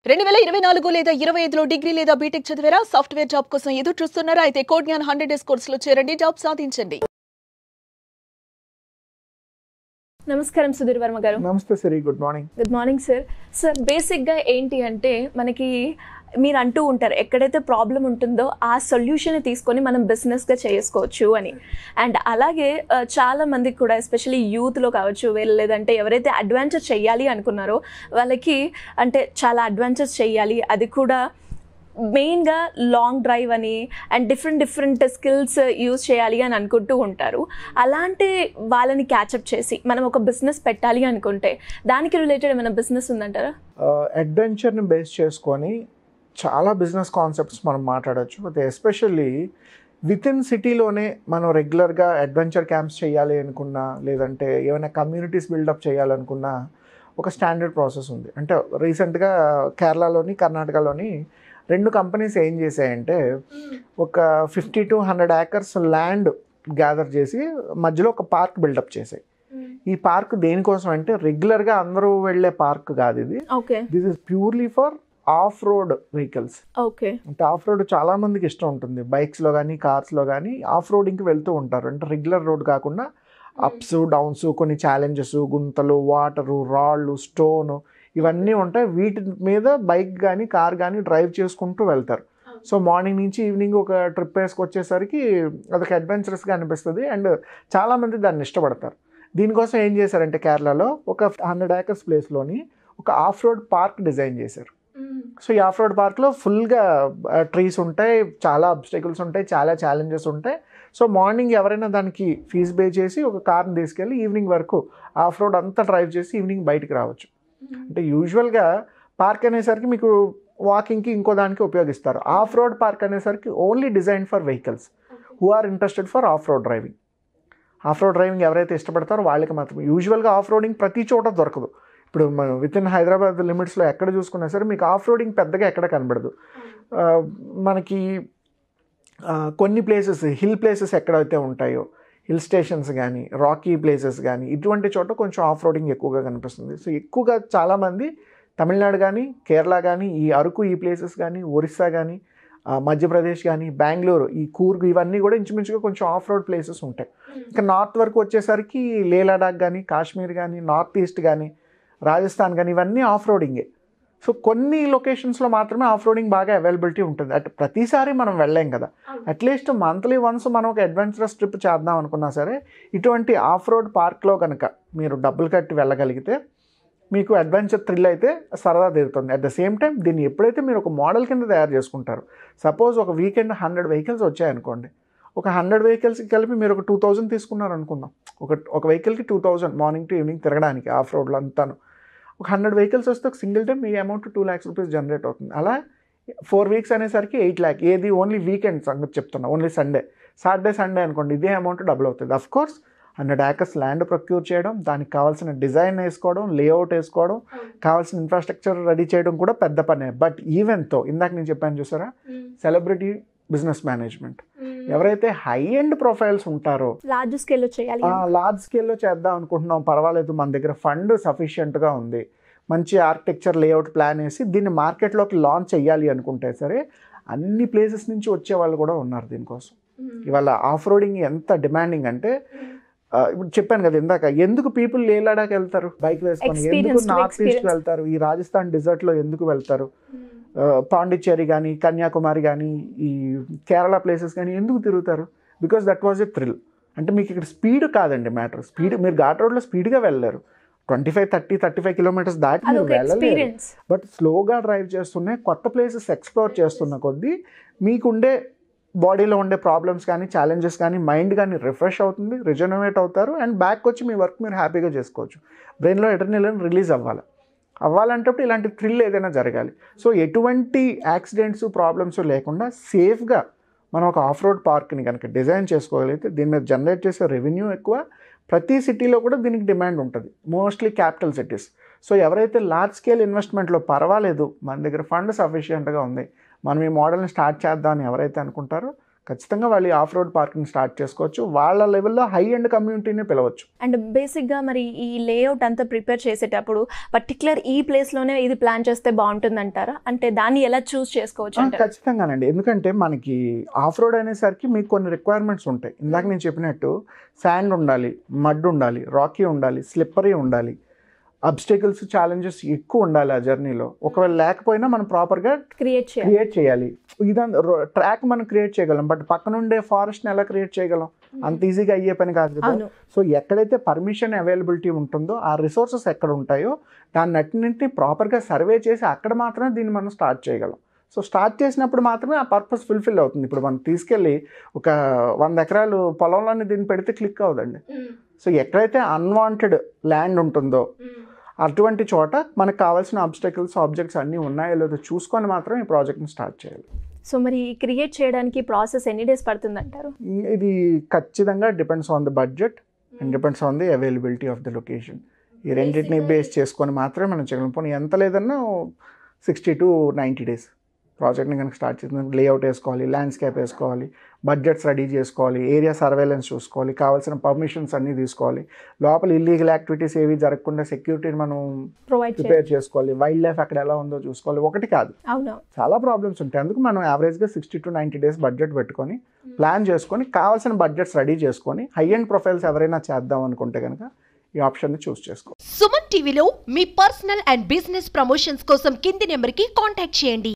2024 లేదా 25లో డిగ్రీ లేదా బీటెక్ చదివారా? సాఫ్ట్వేర్ జాబ్ కోసం ఎదురు చూస్తున్నారా? అయితే కోడ్ జ్ఞాన్ 100 డేస్ కోర్సులో చేరండి, జాబ్ సాధించండి. నమస్కారం సుధీర్ వర్మ గారు. నమస్తే Siri, good morning. Good morning sir. Sir బేసిక్గా ఏంటి అంటే మనకి మీరు అంటూ ఉంటారు ఎక్కడైతే ప్రాబ్లం ఉంటుందో ఆ సొల్యూషన్ తీసుకొని మనం బిజినెస్గా చేసుకోవచ్చు అని. అండ్ అలాగే చాలా మందికి కూడా ఎస్పెషల్లీ యూత్లో కావచ్చు, లేదంటే ఎవరైతే అడ్వెంచర్ చేయాలి అనుకున్నారో వాళ్ళకి అంటే చాలా అడ్వెంచర్స్ చేయాలి, అది కూడా మెయిన్గా లాంగ్ డ్రైవ్ అని అండ్ డిఫరెంట్ స్కిల్స్ యూజ్ చేయాలి అని అనుకుంటూ ఉంటారు. అలాంటి వాళ్ళని క్యాచప్ చేసి మనం ఒక బిజినెస్ పెట్టాలి అనుకుంటే దానికి రిలేటెడ్ ఏమైనా బిజినెస్ ఉందంటారా? అడ్వెంచర్ని బేస్ చేసుకొని చాలా బిజినెస్ కాన్సెప్ట్స్ మనం మాట్లాడవచ్చు. అయితే ఎస్పెషల్లీ విత్ ఇన్ సిటీలోనే మనం రెగ్యులర్గా అడ్వెంచర్ క్యాంప్స్ చేయాలి అనుకున్నా, లేదంటే ఏమైనా కమ్యూనిటీస్ బిల్డప్ చేయాలనుకున్నా ఒక స్టాండర్డ్ ప్రాసెస్ ఉంది. అంటే రీసెంట్గా కేరళలోని కర్ణాటకలోని 2 కంపెనీస్ ఏం చేశాయంటే ఒక 50 to 100 acres ల్యాండ్ గ్యాదర్ చేసి మధ్యలో ఒక పార్క్ బిల్డప్ చేసాయి. ఈ పార్క్ దేనికోసం అంటే రెగ్యులర్గా అందరూ వెళ్ళే పార్క్ కాదు ఇది. This is purely for off road vehicles. అంటే ఆఫ్ రోడ్ చాలా మందికి ఇష్టం ఉంటుంది, బైక్స్లో కానీ కార్స్లో కానీ ఆఫ్ రోడింగ్కి వెళ్తూ ఉంటారు. అంటే రెగ్యులర్ రోడ్ కాకుండా అప్స్ డౌన్స్, కొన్ని ఛాలెంజెస్, గుంతలు, వాటరు, రాళ్ళు, స్టోను ఇవన్నీ ఉంటాయి. వీటి మీద బైక్ కానీ కార్ కానీ డ్రైవ్ చేసుకుంటూ వెళ్తారు. సో మార్నింగ్ నుంచి ఈవినింగ్ ఒక ట్రిప్ వేసుకొచ్చేసరికి అదొక అడ్వెంచరస్గా అనిపిస్తుంది అండ్ చాలామంది దాన్ని ఇష్టపడతారు. దీనికోసం ఏం చేశారంటే కేరళలో ఒక 100 acres ప్లేస్లోని ఒక ఆఫ్ రోడ్ పార్క్ డిజైన్ చేశారు. సో ఈ ఆఫ్ రోడ్ పార్క్లో ఫుల్గా ట్రీస్ ఉంటాయి, చాలా అబ్స్టెకల్స్ ఉంటాయి, చాలా ఛాలెంజెస్ ఉంటాయి. సో మార్నింగ్ ఎవరైనా దానికి ఫీజు పే చేసి ఒక కార్ని తీసుకెళ్ళి ఈవినింగ్ వరకు ఆఫ్ రోడ్ అంతా డ్రైవ్ చేసి ఈవినింగ్ బయటికి రావచ్చు. అంటే యూజువల్గా పార్క్ అనేసరికి మీకు వాకింగ్కి ఇంకో దానికి ఉపయోగిస్తారు. ఆఫ్ రోడ్ పార్క్ అనేసరికి only design for vehicles who are interested for off road driving. Off road driving ఎవరైతే ఇష్టపడతారో వాళ్ళకి మాత్రం. యూజువల్గా ఆఫ్ రోడింగ్ ప్రతి చోట దొరకదు. ఇప్పుడు మనం విత్ ఇన్ హైదరాబాద్ లిమిట్స్లో ఎక్కడ చూసుకున్నా సరే మీకు ఆఫ్ రోడింగ్ పెద్దగా ఎక్కడ కనబడదు. మనకి కొన్ని ప్లేసెస్, హిల్ ప్లేసెస్ ఎక్కడైతే ఉంటాయో, హిల్ స్టేషన్స్ కానీ రాకీ ప్లేసెస్ కానీ ఇటువంటి చోట కొంచెం ఆఫ్ రోడింగ్ ఎక్కువగా కనిపిస్తుంది. సో ఎక్కువగా చాలామంది తమిళనాడు కానీ కేరళ కానీ ఈ అరకు ఈ ప్లేసెస్ కానీ ఒరిస్సా కానీ మధ్యప్రదేశ్ కానీ బెంగళూరు ఈ కూర్గ్ ఇవన్నీ కూడా ఇంచుమించుగా కొంచెం ఆఫ్ రోడ్ ప్లేసెస్ ఉంటాయి. ఇంకా నార్త్ వరకు వచ్చేసరికి లే లడాక్ కానీ కాశ్మీర్ కానీ నార్త్ ఈస్ట్ కానీ రాజస్థాన్ కానీ ఇవన్నీ ఆఫ్ రోడింగే. సో కొన్ని లొకేషన్స్లో మాత్రమే ఆఫ్ రోడింగ్ బాగా అవైలబిలిటీ ఉంటుంది. అట్ ప్రతిసారి మనం వెళ్ళలేం కదా, అట్లీస్ట్ మంత్లీ వన్స్ మనం ఒక అడ్వెంచరస్ ట్రిప్ చేద్దాం అనుకున్నా సరే ఇటువంటి ఆఫ్ రోడ్ పార్క్లో కనుక మీరు డబ్బులు కట్టి వెళ్ళగలిగితే మీకు అడ్వెంచర్ థ్రిల్ అయితే సరదా తీరుతుంది. అట్ ద సేమ్ టైం దీన్ని ఎప్పుడైతే మీరు ఒక మోడల్ కింద తయారు చేసుకుంటారు, సపోజ్ ఒక వీకెండ్ 100 vehicles వచ్చాయనుకోండి, ఒక 100 vehiclesకి కలిపి మీరు ఒక 2000 తీసుకున్నారు అనుకుందాం. ఒక వెహికల్కి 2000 మార్నింగ్ టు ఈవినింగ్ తిరగడానికి ఆఫ్ రోడ్లో అంతాను. ఒక 100 vehicles వస్తే ఒక సింగిల్ టైం మీ అమౌంట్ 2 lakhs rupees జనరేట్ అవుతుంది. అలా 4 weeks అనేసరికి 8 lakh. ఏది ఓన్లీ వీకెండ్ సంగతి చెప్తున్నా, ఓన్లీ సాటర్డే సండే అనుకోండి, ఇదే అమౌంట్ డబుల్ అవుతుంది. Of course 100 acres land procure చేయడం, దానికి కావాల్సిన డిజైన్ వేసుకోవడం, లేఅవుట్ వేసుకోవడం, కావాల్సిన ఇన్ఫ్రాస్ట్రక్చర్ రెడీ చేయడం కూడా పెద్ద పనే. బట్ ఈవెన్తో ఇందాక నేను చెప్పాను చూసారా, సెలబ్రిటీ బిజినెస్ మేనేజ్మెంట్, ఎవరైతే హై ఎండ్ ప్రొఫైల్స్ ఉంటారో లార్జ్ స్కేల్లో చేద్దాం అనుకుంటున్నాం, పర్వాలేదు మన దగ్గర ఫండ్ సఫిషియెంట్గా ఉంది, మంచి ఆర్కిటెక్చర్ లేఅవుట్ ప్లాన్ వేసి దీన్ని మార్కెట్లోకి లాంచ్ చేయాలి అనుకుంటే సరే అన్ని ప్లేసెస్ నుంచి వచ్చే వాళ్ళు కూడా ఉన్నారు దీనికోసం. ఇవాళ ఆఫ్ రోడింగ్ ఎంత డిమాండింగ్ అంటే ఇప్పుడు చెప్పాను కదా ఇందాక, ఎందుకు పీపుల్ లే లడాక్ వెళ్తారు బైక్ వేసుకొని, ఎందుకు నార్త్ ఈస్ట్ వెళ్తారు, ఈ రాజస్థాన్ డిజర్ట్లో ఎందుకు వెళ్తారు, పాండిచ్చేరి కానీ కన్యాకుమారి కానీ ఈ కేరళ ప్లేసెస్ కానీ ఎందుకు తిరుగుతారు? Because that was a thrill. అంటే మీకు ఇక్కడ స్పీడ్ కాదండి మ్యాటర్. స్పీడ్ మీరు ఘాట్ రోడ్లో స్పీడ్గా వెళ్ళలేరు, 25-30-35 kilometers దాటి మీరు వెళ్ళలేరు. బట్ స్లోగా డ్రైవ్ చేస్తున్న కొత్త ప్లేసెస్ ఎక్స్ప్లోర్ చేస్తున్న కొద్దీ మీకుండే బాడీలో ఉండే ప్రాబ్లమ్స్ కానీ ఛాలెంజెస్ కానీ మైండ్ కానీ రిఫ్రెష్ అవుతుంది, రిజనరేట్ అవుతారు అండ్ బ్యాక్ వచ్చి మీ వర్క్ మీరు హ్యాపీగా చేసుకోవచ్చు. బ్రెయిన్లో ఎడ్రినలిన్ రిలీజ్ అవ్వాలంటే ఇలాంటి థ్రిల్ ఏదైనా జరగాలి. సో ఎటువంటి యాక్సిడెంట్స్ ప్రాబ్లమ్స్ లేకుండా సేఫ్గా మనం ఒక ఆఫ్ రోడ్ పార్క్ని కనుక డిజైన్ చేసుకోగలిగితే దీని మీద జనరేట్ చేసే రెవెన్యూ ఎక్కువ. ప్రతి సిటీలో కూడా దీనికి డిమాండ్ ఉంటుంది, మోస్ట్లీ క్యాపిటల్ సిటీస్. సో ఎవరైతే లార్జ్ స్కేల్ ఇన్వెస్ట్మెంట్లో పర్వాలేదు మన దగ్గర ఫండ్ సఫిషియెంట్గా ఉంది, మనం ఈ మోడల్ని స్టార్ట్ చేద్దామని ఎవరైతే అనుకుంటారో ఖచ్చితంగా వాళ్ళు ఆఫ్ రోడ్ పార్కింగ్ స్టార్ట్ చేసుకోవచ్చు. వాళ్ళ లెవెల్లో హై ఎండ్ కమ్యూనిటీని పిలవచ్చు. అండ్ బేసిక్గా మరి ఈ లేఅవుట్ అంతా ప్రిపేర్ చేసేటప్పుడు పర్టికులర్ ఈ ప్లేస్లోనే ఇది ప్లాన్ చేస్తే బాగుంటుంది అంటారా? అంటే దాన్ని ఎలా చూస్ చేసుకోవచ్చు అంటారా? ఖచ్చితంగానండి. ఎందుకంటే మనకి ఆఫ్ రోడ్ అనేసరికి మీకు కొన్ని రిక్వైర్మెంట్స్ ఉంటాయి. ఇందాక నేను చెప్పినట్టు శాండ్ ఉండాలి, మడ్ ఉండాలి, రాకీ ఉండాలి, స్లిప్పరీ ఉండాలి, అబ్స్టికల్స్ ఛాలెంజెస్ ఎక్కువ ఉండాలి ఆ జర్నీలో. ఒకవేళ లేకపోయినా మనం ప్రాపర్గా క్రియేట్ చేయాలి. ఇదంతా ట్రాక్ మనం క్రియేట్ చేయగలం, బట్ పక్కన ఉండే ఫారెస్ట్ని ఎలా క్రియేట్ చేయగలం? అంత ఈజీగా అయ్యే పని కాదు కదా. సో ఎక్కడైతే పర్మిషన్ అవైలబిలిటీ ఉంటుందో, ఆ రిసోర్సెస్ ఎక్కడ ఉంటాయో దాన్ని అన్నింటినీ ప్రాపర్గా సర్వే చేసి అక్కడ మాత్రమే దీన్ని మనం స్టార్ట్ చేయగలం. సో స్టార్ట్ చేసినప్పుడు మాత్రమే ఆ పర్పస్ ఫుల్ఫిల్ అవుతుంది. ఇప్పుడు మనం తీసుకెళ్ళి ఒక 100 ఎకరాలు పొలంలోనే దీన్ని పెడితే క్లిక్ అవుదండి. సో ఎక్కడైతే అన్వాంటెడ్ ల్యాండ్ ఉంటుందో అటువంటి చోట మనకు కావాల్సిన ఆబ్స్టకిల్స్, ఆబ్జెక్ట్స్ అన్నీ ఉన్నాయో లేదో చూసుకొని మాత్రం ఈ ప్రాజెక్ట్ని స్టార్ట్ చేయాలి. సో మరి క్రియేట్ చేయడానికి ప్రాసెస్ ఎన్ని డేస్ పడుతుంది అంటారు? ఇది ఖచ్చితంగా depends on the budget and depends on the availability of the location. ఈ రెండింటిని బేస్ చేసుకొని మాత్రమే మనం చేయగలం. పోనీ ఎంత లేదన్నా 60 to 90 days ప్రాజెక్ట్ని కనుక స్టార్ట్ చేసిన లేఅవుట్ వేసుకోవాలి, ల్యాండ్స్కేప్ వేసుకోవాలి, బడ్జెట్స్ రెడీ చేసుకోవాలి, ఏరియా సర్వేలెన్స్ చూసుకోవాలి, కావాల్సిన పర్మిషన్స్ అన్నీ తీసుకోవాలి, లోపల ఇల్లీగల్ యాక్టివిటీస్ ఏవి జరగకుండా సెక్యూరిటీని మనం ప్రిపేర్ చేసుకోవాలి, వైల్డ్ లైఫ్ అక్కడ ఎలా ఉందో చూసుకోవాలి. ఒకటి కాదు, చాలా ప్రాబ్లమ్స్ ఉంటాయి. అందుకు మనం యావరేజ్గా 60 to 90 days బడ్జెట్ పెట్టుకొని ప్లాన్ చేసుకొని కావాల్సిన బడ్జెట్స్ రెడీ చేసుకొని హై ఎండ్ ప్రొఫైల్స్ ఎవరైనా చేద్దాం అనుకుంటే కనుక ఈ ఆప్షన్ని చూస్ చేసుకో. సుమన్ టీవీలో మీ పర్సనల్ అండ్ బిజినెస్ ప్రమోషన్స్ కోసం కింది నెంబర్కి కాంటాక్ట్ చేయండి.